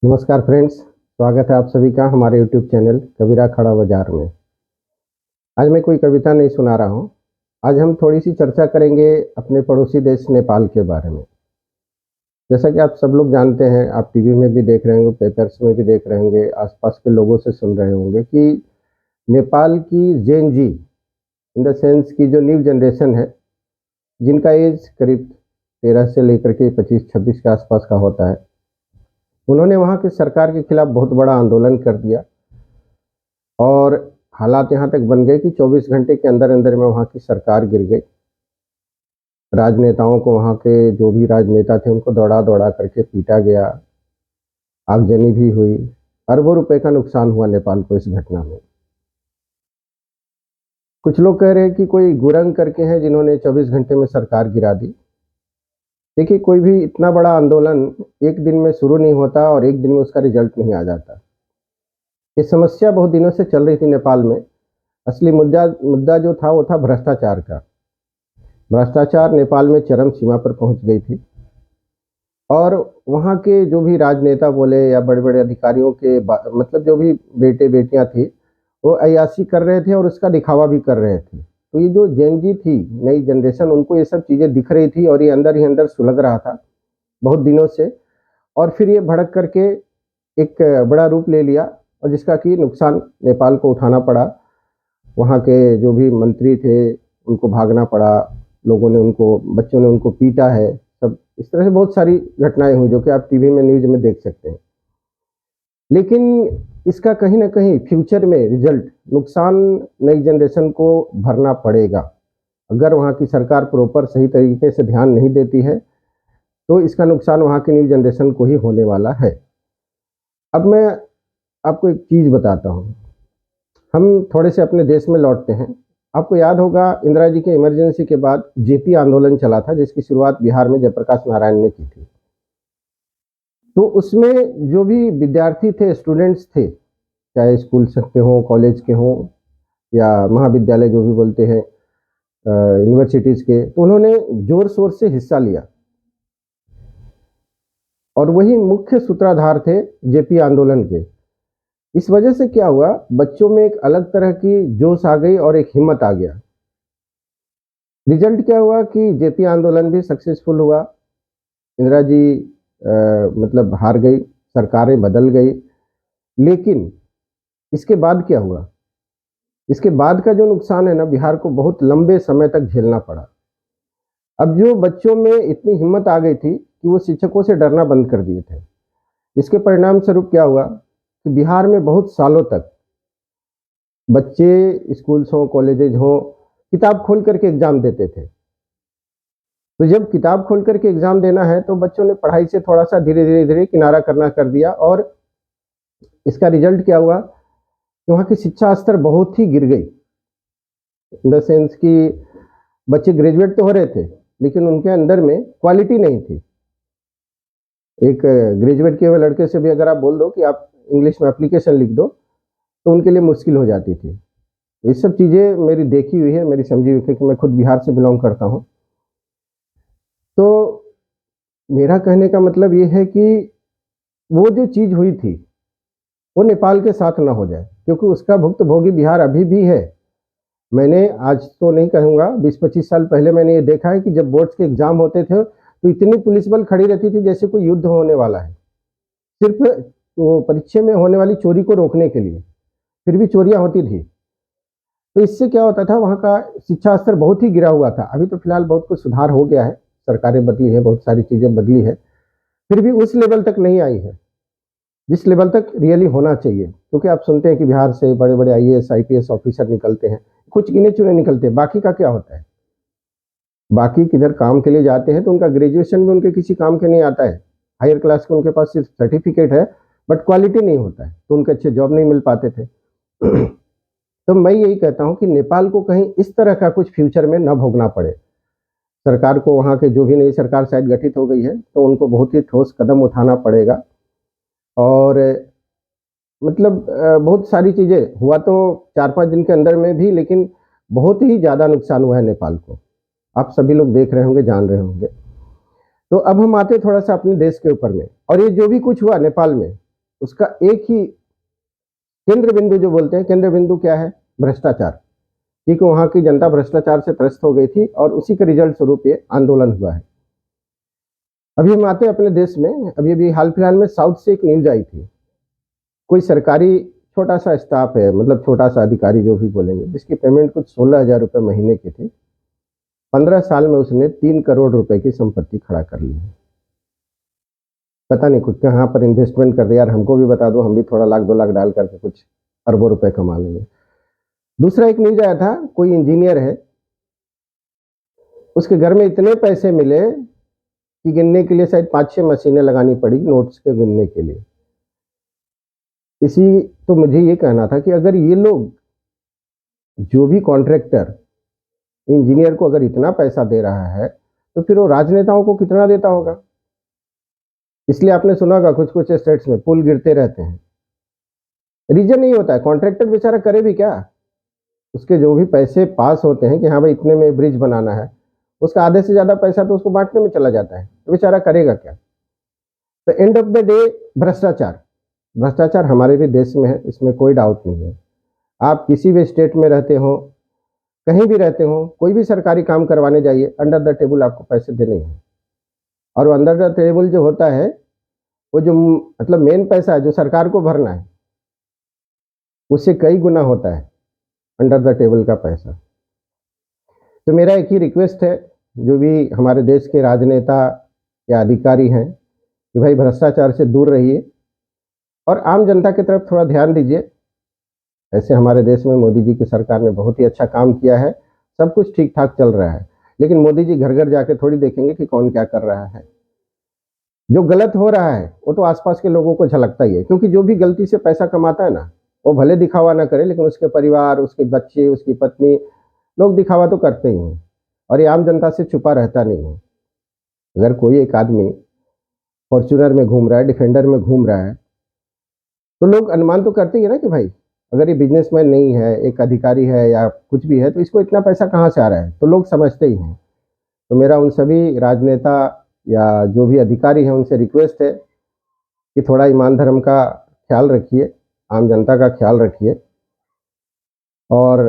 नमस्कार फ्रेंड्स, स्वागत है आप सभी का हमारे यूट्यूब चैनल कबीरा खड़ा बाजार में। आज मैं कोई कविता नहीं सुना रहा हूँ। आज हम थोड़ी सी चर्चा करेंगे अपने पड़ोसी देश नेपाल के बारे में। जैसा कि आप सब लोग जानते हैं, आप टीवी में भी देख रहे होंगे, पेपर्स में भी देख रहे होंगे, आसपास के लोगों से सुन रहे होंगे कि नेपाल की जेन जी इन द सेंस की जो न्यू जनरेशन है, जिनका एज करीब 13 से लेकर के 25-26 के आसपास का होता है, उन्होंने वहाँ की सरकार के खिलाफ बहुत बड़ा आंदोलन कर दिया और हालात यहाँ तक बन गए कि 24 घंटे के अंदर अंदर में वहाँ की सरकार गिर गई। राजनेताओं को, वहाँ के जो भी राजनेता थे, उनको दौड़ा दौड़ा करके पीटा गया, आगजनी भी हुई। अरबों रुपए का नुकसान हुआ नेपाल को इस घटना में। कुछ लोग कह रहे हैं कि कोई गुरंग करके हैं जिन्होंने 24 घंटे में सरकार गिरा दी। देखिए, कोई भी इतना बड़ा आंदोलन एक दिन में शुरू नहीं होता और एक दिन में उसका रिजल्ट नहीं आ जाता। ये समस्या बहुत दिनों से चल रही थी नेपाल में। असली मुद्दा जो था वो था भ्रष्टाचार का। भ्रष्टाचार नेपाल में चरम सीमा पर पहुंच गई थी और वहाँ के जो भी राजनेता बोले या बड़े बड़े अधिकारियों के मतलब जो भी बेटे बेटियां थी, वो अय्याशी कर रहे थे और उसका दिखावा भी कर रहे थे। तो ये जो जेन जी थी, नई जनरेशन, उनको ये सब चीज़ें दिख रही थी और ये अंदर ही अंदर सुलग रहा था बहुत दिनों से। और फिर ये भड़क करके एक बड़ा रूप ले लिया और जिसका कि नुकसान नेपाल को उठाना पड़ा। वहाँ के जो भी मंत्री थे उनको भागना पड़ा, लोगों ने उनको, बच्चों ने उनको पीटा है। सब इस तरह से बहुत सारी घटनाएं हुई जो कि आप टीवी में, न्यूज में देख सकते हैं। लेकिन इसका कहीं ना कहीं फ्यूचर में रिजल्ट, नुकसान नई जनरेशन को भरना पड़ेगा। अगर वहाँ की सरकार प्रॉपर सही तरीके से ध्यान नहीं देती है तो इसका नुकसान वहाँ की न्यू जनरेशन को ही होने वाला है। अब मैं आपको एक चीज़ बताता हूँ। हम थोड़े से अपने देश में लौटते हैं। आपको याद होगा, इंदिरा जी के इमरजेंसी के बाद जेपी आंदोलन चला था, जिसकी शुरुआत बिहार में जयप्रकाश नारायण ने की थी। तो उसमें जो भी विद्यार्थी थे, स्टूडेंट्स थे, चाहे स्कूल के हों, कॉलेज के हों या महाविद्यालय जो भी बोलते हैं, यूनिवर्सिटीज़ के, तो उन्होंने जोर शोर से हिस्सा लिया और वही मुख्य सूत्रधार थे जेपी आंदोलन के। इस वजह से क्या हुआ, बच्चों में एक अलग तरह की जोश आ गई और एक हिम्मत आ गया। रिजल्ट क्या हुआ कि जेपी आंदोलन भी सक्सेसफुल हुआ। इंदिरा जी मतलब हार गई, सरकारें बदल गई। लेकिन इसके बाद क्या हुआ, इसके बाद का जो नुकसान है ना, बिहार को बहुत लंबे समय तक झेलना पड़ा। अब जो बच्चों में इतनी हिम्मत आ गई थी कि वो शिक्षकों से डरना बंद कर दिए थे। इसके परिणाम स्वरूप क्या हुआ कि बिहार में बहुत सालों तक बच्चे, स्कूल्स हों, कॉलेजेज हों, किताब खोल करके एग्जाम देते थे। तो जब किताब खोल करके एग्जाम देना है तो बच्चों ने पढ़ाई से थोड़ा सा धीरे धीरे धीरे किनारा करना कर दिया और इसका रिजल्ट क्या हुआ कि वहाँ की शिक्षा स्तर बहुत ही गिर गई। इन द सेंस कि बच्चे ग्रेजुएट तो हो रहे थे लेकिन उनके अंदर में क्वालिटी नहीं थी। एक ग्रेजुएट किए हुए लड़के से भी अगर आप बोल दो कि आप इंग्लिश में एप्लीकेशन लिख दो तो उनके लिए मुश्किल हो जाती थी। ये सब चीज़ें मेरी देखी हुई है, मेरी समझी हुई है, कि मैं खुद बिहार से बिलोंग करता हूँ। तो मेरा कहने का मतलब ये है कि वो जो चीज़ हुई थी वो नेपाल के साथ ना हो जाए, क्योंकि उसका भुक्तभोगी बिहार अभी भी है। मैंने, आज तो नहीं कहूँगा, 20-25 साल पहले मैंने ये देखा है कि जब बोर्ड्स के एग्जाम होते थे तो इतनी पुलिस बल खड़ी रहती थी जैसे कोई युद्ध होने वाला है, सिर्फ वो परीक्षा में होने वाली चोरी को रोकने के लिए। फिर भी चोरियां होती थी। तो इससे क्या होता था, वहाँ का शिक्षा स्तर बहुत ही गिरा हुआ था। अभी तो फिलहाल बहुत कुछ सुधार हो गया है, सरकारें बदली है, बहुत सारी चीज़ें बदली है, फिर भी उस लेवल तक नहीं आई है जिस लेवल तक रियली होना चाहिए। क्योंकि आप सुनते हैं कि बिहार से बड़े बड़े आईएएस आईपीएस ऑफिसर निकलते हैं, कुछ गिने चुने निकलते हैं, बाकी का क्या होता है? बाकी किधर काम के लिए जाते हैं तो उनका ग्रेजुएशन भी उनके किसी काम के नहीं आता है। हायर क्लास के उनके पास सिर्फ सर्टिफिकेट है, बट क्वालिटी नहीं होता है, तो उनके अच्छे जॉब नहीं मिल पाते थे। तो मैं यही कहता हूँ कि नेपाल को कहीं इस तरह का कुछ फ्यूचर में न भोगना पड़े। सरकार को, वहाँ के जो भी नई सरकार शायद गठित हो गई है, तो उनको बहुत ही ठोस कदम उठाना पड़ेगा। और मतलब बहुत सारी चीज़ें हुआ तो 4-5 दिन के अंदर में भी, लेकिन बहुत ही ज़्यादा नुकसान हुआ है नेपाल को। आप सभी लोग देख रहे होंगे, जान रहे होंगे। तो अब हम आते हैं थोड़ा सा अपने देश के ऊपर में। और ये जो भी कुछ हुआ नेपाल में, उसका एक ही केंद्र बिंदु जो बोलते हैं, केंद्र बिंदु क्या है? भ्रष्टाचार। क्योंकि वहाँ की जनता भ्रष्टाचार से त्रस्त हो गई थी और उसी के रिजल्ट स्वरूप ये आंदोलन हुआ है। अभी हम आते हैं अपने देश में, अभी हाल फिलहाल में साउथ से एक न्यूज आई थी। कोई सरकारी छोटा सा स्टाफ है, मतलब छोटा सा अधिकारी जो भी बोलेंगे, जिसकी पेमेंट कुछ 16,000 रुपये महीने की थी। 15 साल में उसने 3 करोड़ रुपए की संपत्ति खड़ा कर ली है। पता नहीं कुछ कहाँ पर इन्वेस्टमेंट कर दिया यार, हमको भी बता दो, हम भी थोड़ा लाख 2 लाख डाल करके कुछ अरबों रुपए कमा लेंगे। दूसरा एक न्यूज आया था, कोई इंजीनियर है, उसके घर में इतने पैसे मिले कि गिनने के लिए शायद 5-6 मशीनें लगानी पड़ी नोट्स के गिनने के लिए। इसी तो मुझे ये कहना था कि अगर ये लोग, जो भी कॉन्ट्रैक्टर इंजीनियर को अगर इतना पैसा दे रहा है, तो फिर वो राजनेताओं को कितना देता होगा। इसलिए आपने सुना होगा कुछ कुछ स्टेट्स में पुल गिरते रहते हैं, रीजन नहीं होता है। कॉन्ट्रैक्टर बेचारा करे भी क्या, उसके जो भी पैसे पास होते हैं कि हाँ भाई इतने में ब्रिज बनाना है, उसका आधे से ज़्यादा पैसा तो उसको बांटने में चला जाता है, तो बेचारा करेगा क्या। तो एंड ऑफ द डे भ्रष्टाचार, भ्रष्टाचार हमारे भी देश में है, इसमें कोई डाउट नहीं है। आप किसी भी स्टेट में रहते हो, कहीं भी रहते हो, कोई भी सरकारी काम करवाने जाइए, अंडर द टेबल आपको पैसे देने हैं। और वो अंडर द टेबल जो होता है, वो जो मतलब मेन पैसा है जो सरकार को भरना है, उससे कई गुना होता है अंडर द टेबल का पैसा। तो मेरा एक ही रिक्वेस्ट है, जो भी हमारे देश के राजनेता या अधिकारी हैं, कि भाई भ्रष्टाचार से दूर रहिए और आम जनता की तरफ थोड़ा ध्यान दीजिए। ऐसे हमारे देश में मोदी जी की सरकार ने बहुत ही अच्छा काम किया है, सब कुछ ठीक ठाक चल रहा है, लेकिन मोदी जी घर घर जाके थोड़ी देखेंगे कि कौन क्या कर रहा है। जो गलत हो रहा है वो तो आसपास के लोगों को झलकता ही है, क्योंकि जो भी गलती से पैसा कमाता है ना, वो भले दिखावा ना करे, लेकिन उसके परिवार, उसके बच्चे, उसकी पत्नी, लोग दिखावा तो करते ही हैं, और ये आम जनता से छुपा रहता नहीं है। अगर कोई एक आदमी फॉर्च्यूनर में घूम रहा है, डिफेंडर में घूम रहा है, तो लोग अनुमान तो करते ही है ना कि भाई अगर ये बिजनेसमैन नहीं है, एक अधिकारी है या कुछ भी है, तो इसको इतना पैसा कहाँ से आ रहा है, तो लोग समझते ही हैं। तो मेरा उन सभी राजनेता या जो भी अधिकारी हैं उनसे रिक्वेस्ट है कि थोड़ा ईमान धर्म का ख्याल रखिए, आम जनता का ख्याल रखिए। और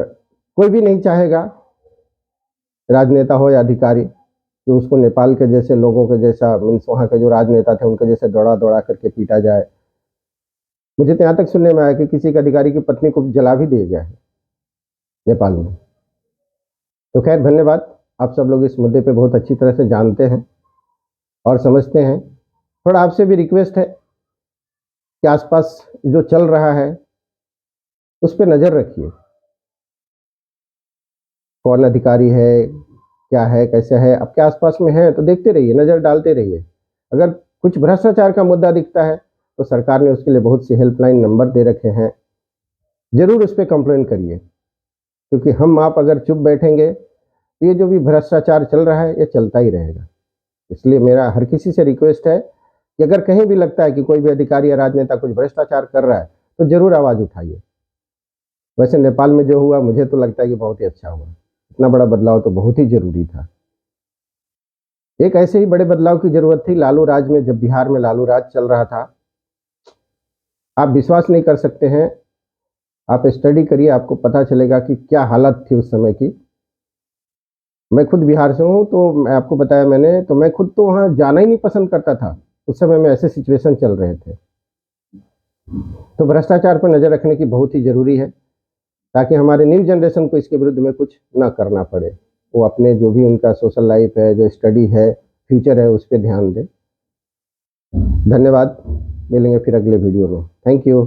कोई भी नहीं चाहेगा, राजनेता हो या अधिकारी, कि उसको नेपाल के जैसे लोगों के जैसा, मीन्स वहाँ के जो राजनेता थे उनके जैसे दौड़ा दौड़ा करके पीटा जाए। मुझे तो यहाँ तक सुनने में आया कि किसी के अधिकारी की पत्नी को जला भी दिया गया है नेपाल में। तो खैर धन्यवाद, आप सब लोग इस मुद्दे पे बहुत अच्छी तरह से जानते हैं और समझते हैं। थोड़ा आपसे भी रिक्वेस्ट है कि आसपास जो चल रहा है उस पर नज़र रखिए, कौन अधिकारी है, क्या है, कैसे है, आपके आसपास में है तो देखते रहिए, नज़र डालते रहिए। अगर कुछ भ्रष्टाचार का मुद्दा दिखता है तो सरकार ने उसके लिए बहुत सी हेल्पलाइन नंबर दे रखे हैं, ज़रूर उस पर कंप्लेन करिए, क्योंकि हम आप अगर चुप बैठेंगे तो ये जो भी भ्रष्टाचार चल रहा है ये चलता ही रहेगा। इसलिए मेरा हर किसी से रिक्वेस्ट है कि अगर कहीं भी लगता है कि कोई भी अधिकारी या राजनेता कुछ भ्रष्टाचार कर रहा है तो ज़रूर आवाज़ उठाइए। वैसे नेपाल में जो हुआ मुझे तो लगता है कि बहुत ही अच्छा हुआ, इतना बड़ा बदलाव तो बहुत ही ज़रूरी था। एक ऐसे ही बड़े बदलाव की ज़रूरत थी लालू राज में, जब बिहार में लालू राज चल रहा था। आप विश्वास नहीं कर सकते हैं, आप स्टडी करिए, आपको पता चलेगा कि क्या हालत थी उस समय की। मैं खुद बिहार से हूँ, तो मैं आपको बताया मैंने, तो मैं खुद तो वहाँ जाना ही नहीं पसंद करता था उस समय में, ऐसे सिचुएशन चल रहे थे। तो भ्रष्टाचार पर नज़र रखने की बहुत ही ज़रूरी है, ताकि हमारे न्यू जनरेशन को इसके विरुद्ध में कुछ ना करना पड़े। वो अपने जो भी उनका सोशल लाइफ है, जो स्टडी है, फ्यूचर है, उस पर ध्यान दें। धन्यवाद, मिलेंगे फिर अगले वीडियो में। Thank you.